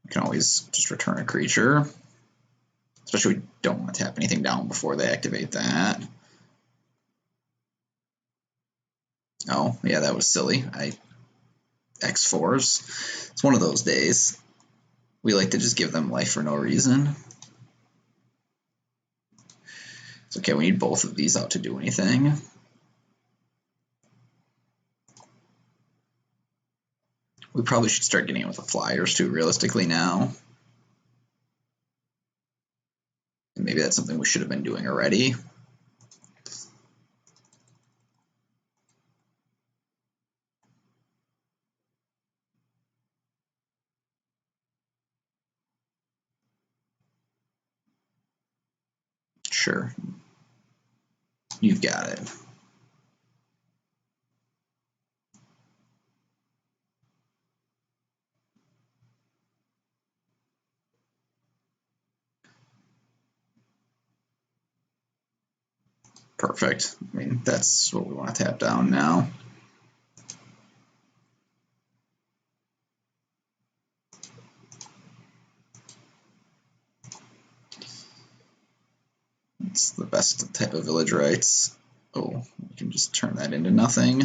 S1: can always just return a creature. Especially we don't want to tap anything down before they activate that. Oh, yeah, that was silly. X4s. It's one of those days. We like to just give them life for no reason. It's okay, we need both of these out to do anything. We probably should start getting in with the flyers too, realistically now. And maybe that's something we should have been doing already. Sure. You've got it. Perfect. I mean, that's what we want to tap down now. It's the best type of village rights. Oh, we can just turn that into nothing.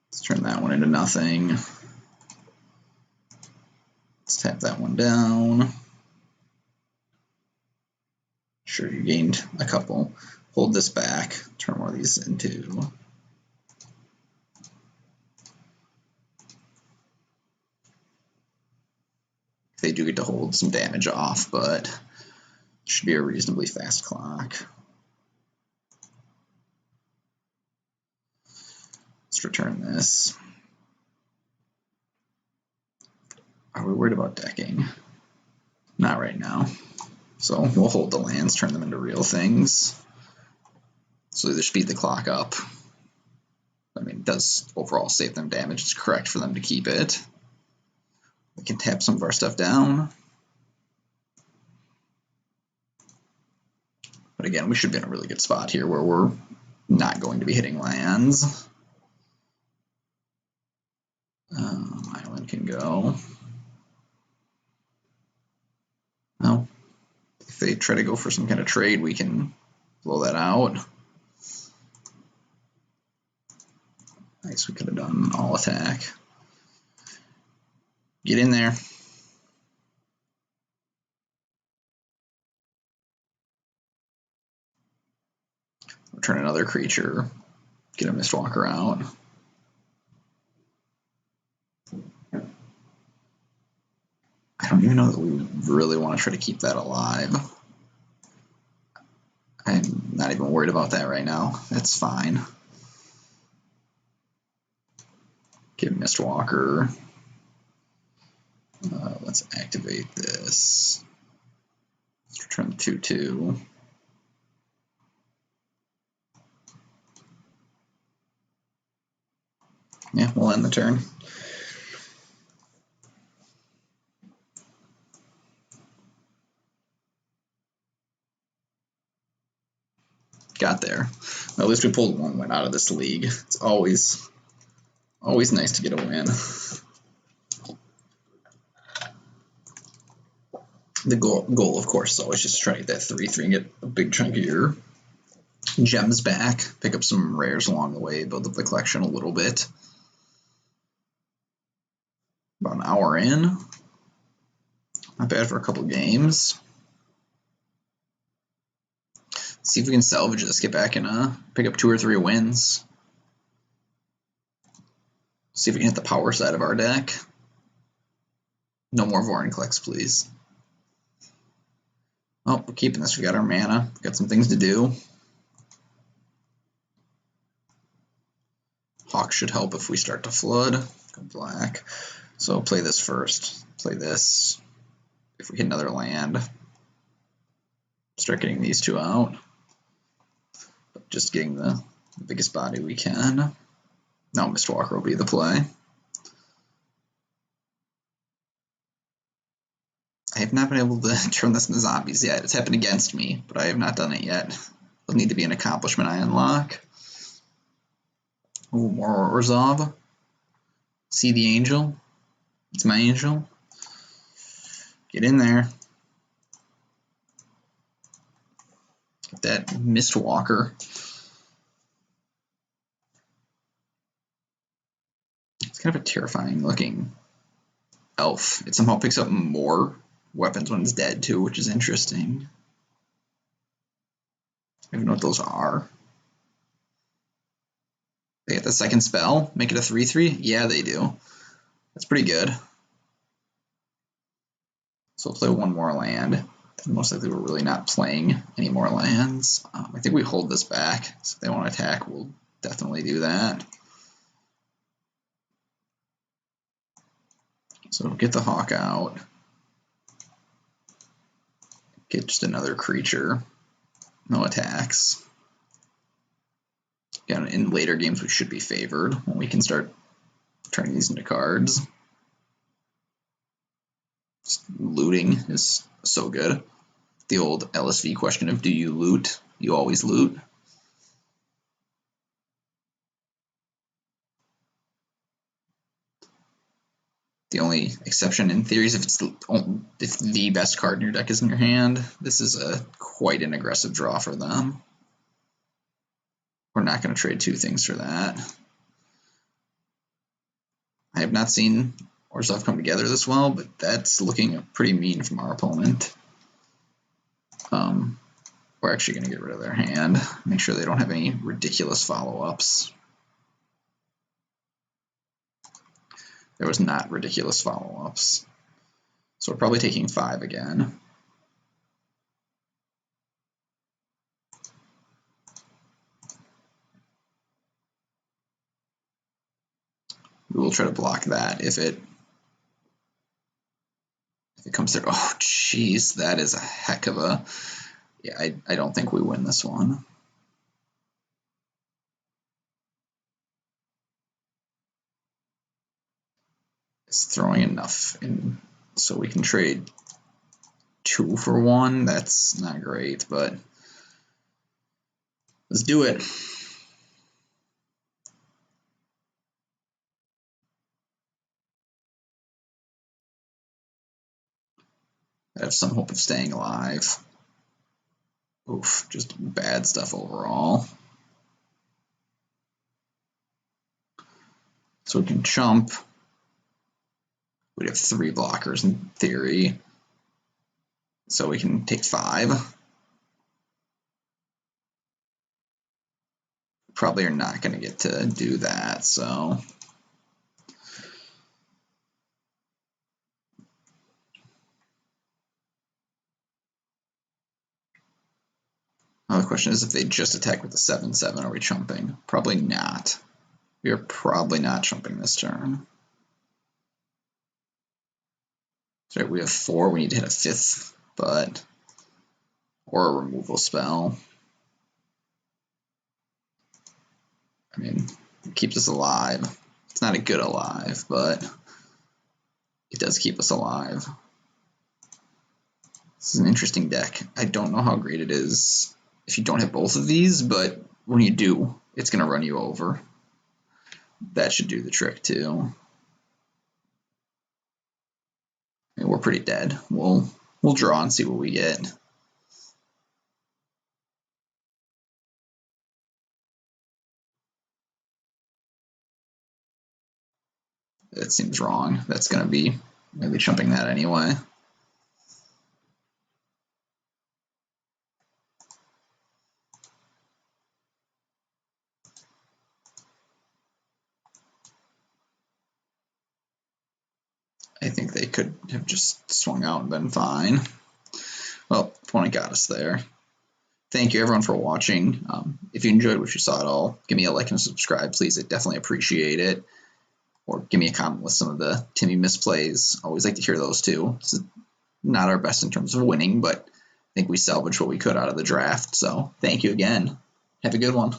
S1: Let's turn that one into nothing. Let's tap that one down. Sure, you gained a couple. Hold this back. Turn one of these into... They do get to hold some damage off, but it should be a reasonably fast clock. Let's return this. Are we worried about decking? Not right now. So we'll hold the lands, turn them into real things. So either speed the clock up. I mean, it does overall save them damage. It's correct for them to keep it. We can tap some of our stuff down. But again, we should be in a really good spot here where we're not going to be hitting lands. Island can go. No. If they try to go for some kind of trade, we can blow that out. Nice, we could have done all attack. Get in there. Return another creature. Get a Mistwalker out. I don't even know that we really want to try to keep that alive. I'm not even worried about that right now. It's fine. Give Mistwalker. Let's activate this. Let's return the 2/2. Yeah, we'll end the turn. Got there. Well, at least we pulled one win out of this league. It's always nice to get a win. The goal, of course, is always just to try to get that 3/3 and get a big chunk of your gems back. Pick up some rares along the way, build up the collection a little bit. About an hour in. Not bad for a couple games. See if we can salvage this, get back and pick up 2 or 3 wins. See if we can hit the power side of our deck. No more Vorinclex, please. Oh, we're keeping this. We got our mana. Got some things to do. Hawk should help if we start to flood. Go black. So play this first. Play this. If we hit another land, start getting these 2 out. Just getting the biggest body we can. Now Mistwalker will be the play. I have not been able to turn this into zombies yet. It's happened against me, but I have not done it yet. It'll need to be an accomplishment I unlock. Ooh, more Orzhov. See the angel? It's my angel. Get in there. Get that Mistwalker. It's kind of a terrifying looking elf. It somehow picks up more weapons when it's dead too, which is interesting. I don't even know what those are. They get the second spell, make it a 3/3? Yeah, they do. That's pretty good. So we'll play one more land. Most likely we're really not playing any more lands. I think we hold this back, so if they want to attack, we'll definitely do that. So get the hawk out. Get just another creature. No attacks. Again, in later games we should be favored when we can start turning these into cards. Just looting is so good. The old LSV question of do you loot? You always loot. The only exception in theory is if the best card in your deck is in your hand. This is quite an aggressive draw for them. We're not going to trade two things for that. I have not seen Orzhov come together this well, but that's looking pretty mean from our opponent. We're actually going to get rid of their hand. Make sure they don't have any ridiculous follow-ups. There was not ridiculous follow-ups. So we're probably taking 5 again. We will try to block that if it comes through. Oh, jeez, that is a heck of a... Yeah, I don't think we win this one. It's throwing enough in so we can trade 2 for 1. That's not great, but let's do it. I have some hope of staying alive. Oof, just bad stuff overall. So we can chump. We'd have 3 blockers in theory. So we can take 5. Probably are not going to get to do that, so... Now the question is if they just attack with the 7/7, are we chumping? Probably not. We are probably not chumping this turn. So we have 4, we need to hit a 5th, but... Or a removal spell. I mean, it keeps us alive. It's not a good alive, but it does keep us alive. This is an interesting deck. I don't know how great it is if you don't have both of these, but when you do, it's going to run you over. That should do the trick too. I mean, we're pretty dead. We'll draw and see what we get. That seems wrong. That's going to be maybe chumping that anyway. I think they could have just swung out and been fine. Well, opponent got us there. Thank you everyone for watching. If you enjoyed what you saw at all, give me a like and subscribe, please. I definitely appreciate it. Or give me a comment with some of the Timmy misplays. Always like to hear those too. This is not our best in terms of winning, but I think we salvaged what we could out of the draft. So thank you again. Have a good one.